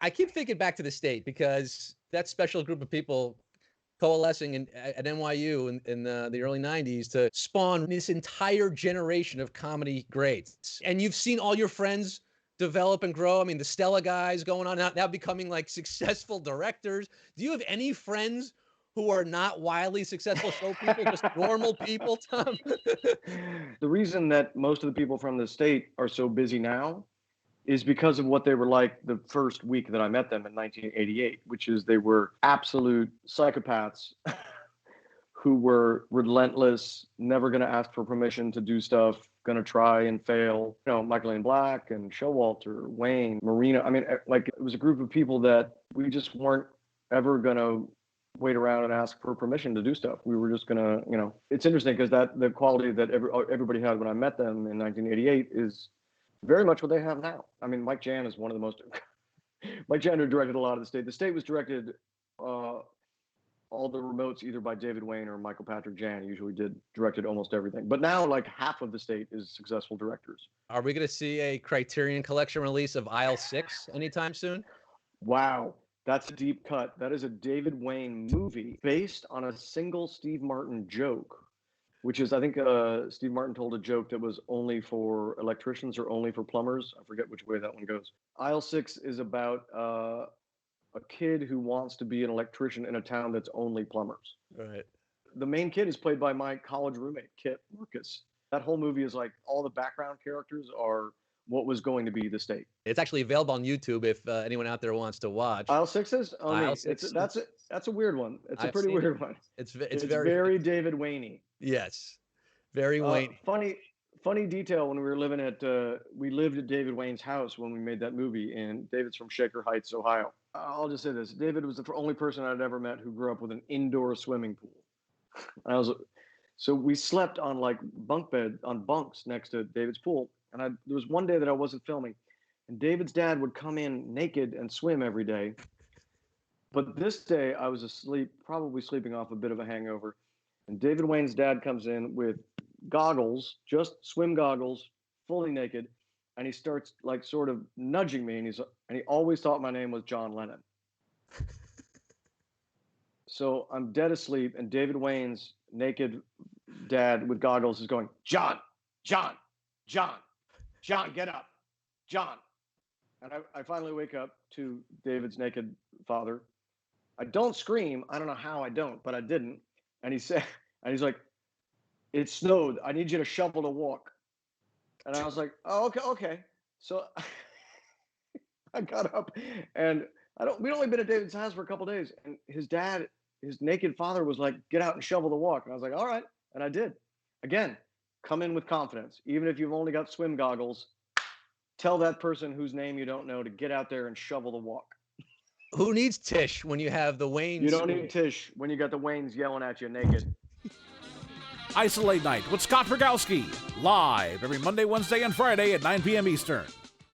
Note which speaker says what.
Speaker 1: I keep thinking back to the state because that special group of people coalescing at NYU in the early 90s to spawn this entire generation of comedy greats. And you've seen all your friends develop and grow. I mean, the Stella guys going on now becoming like successful directors. Do you have any friends who are not wildly successful show people, just normal people, Tom?
Speaker 2: The reason that most of the people from the state are so busy now is because of what they were like the first week that I met them in 1988, which is they were absolute psychopaths who were relentless, never going to ask for permission to do stuff, going to try and fail. You know, Michael Ian Black and Showalter, Wayne, Reno. I mean, like, it was a group of people that we just weren't ever going to wait around and ask for permission to do stuff. We were just going to, you know, it's interesting because the quality that everybody had when I met them in 1988 is very much what they have now. I mean, Mike Jan is one of the most. Mike Jan directed a lot of the state. The state was directed all the remotes either by David Wain or Michael Patrick Jan. Usually directed almost everything. But now, like, half of the state is successful directors.
Speaker 1: Are we going to see a Criterion Collection release of Aisle 6 anytime soon?
Speaker 2: Wow, that's a deep cut. That is a David Wain movie based on a single Steve Martin joke. Which is, I think Steve Martin told a joke that was only for electricians or only for plumbers. I forget which way that one goes. Aisle 6 is about a kid who wants to be an electrician in a town that's only plumbers.
Speaker 1: Right.
Speaker 2: The main kid is played by my college roommate, Kit Marcus. That whole movie is like all the background characters are what was going to be the state.
Speaker 1: It's actually available on YouTube if anyone out there wants to watch.
Speaker 2: Aisle 6 is? Oh,
Speaker 1: Aisle 6.
Speaker 2: That's a weird one. It's a pretty weird one.
Speaker 1: It's
Speaker 2: very David Wain-y.
Speaker 1: Yes, very Wain.
Speaker 2: Funny detail when we were living we lived at David Wain's house when we made that movie, and David's from Shaker Heights, Ohio. I'll just say this: David was the only person I'd ever met who grew up with an indoor swimming pool. So we slept on like bunks next to David's pool, and there was one day that I wasn't filming, and David's dad would come in naked and swim every day. But this day I was asleep, probably sleeping off a bit of a hangover. And David Wain's dad comes in with goggles, just swim goggles, fully naked, and he starts like sort of nudging me, and he always thought my name was John Lennon. So I'm dead asleep, and David Wain's naked dad with goggles is going, John, John, John, John, get up, John. And I finally wake up to David's naked father. I don't scream. I don't know how I don't, but I didn't. And he's like, it snowed. I need you to shovel the walk. And I was like, oh, okay. So I got up, and we'd only been at David's house for a couple of days. And his naked father was like, get out and shovel the walk. And I was like, all right. And I did. Again, come in with confidence. Even if you've only got swim goggles, tell that person whose name you don't know to get out there and shovel the walk.
Speaker 1: Who needs Tish when you have the Wains?
Speaker 2: You don't need Tish when you got the Wains yelling at you naked.
Speaker 3: Isolate Night with Scott Rogowski, live every Monday, Wednesday, and Friday at 9 p.m. Eastern.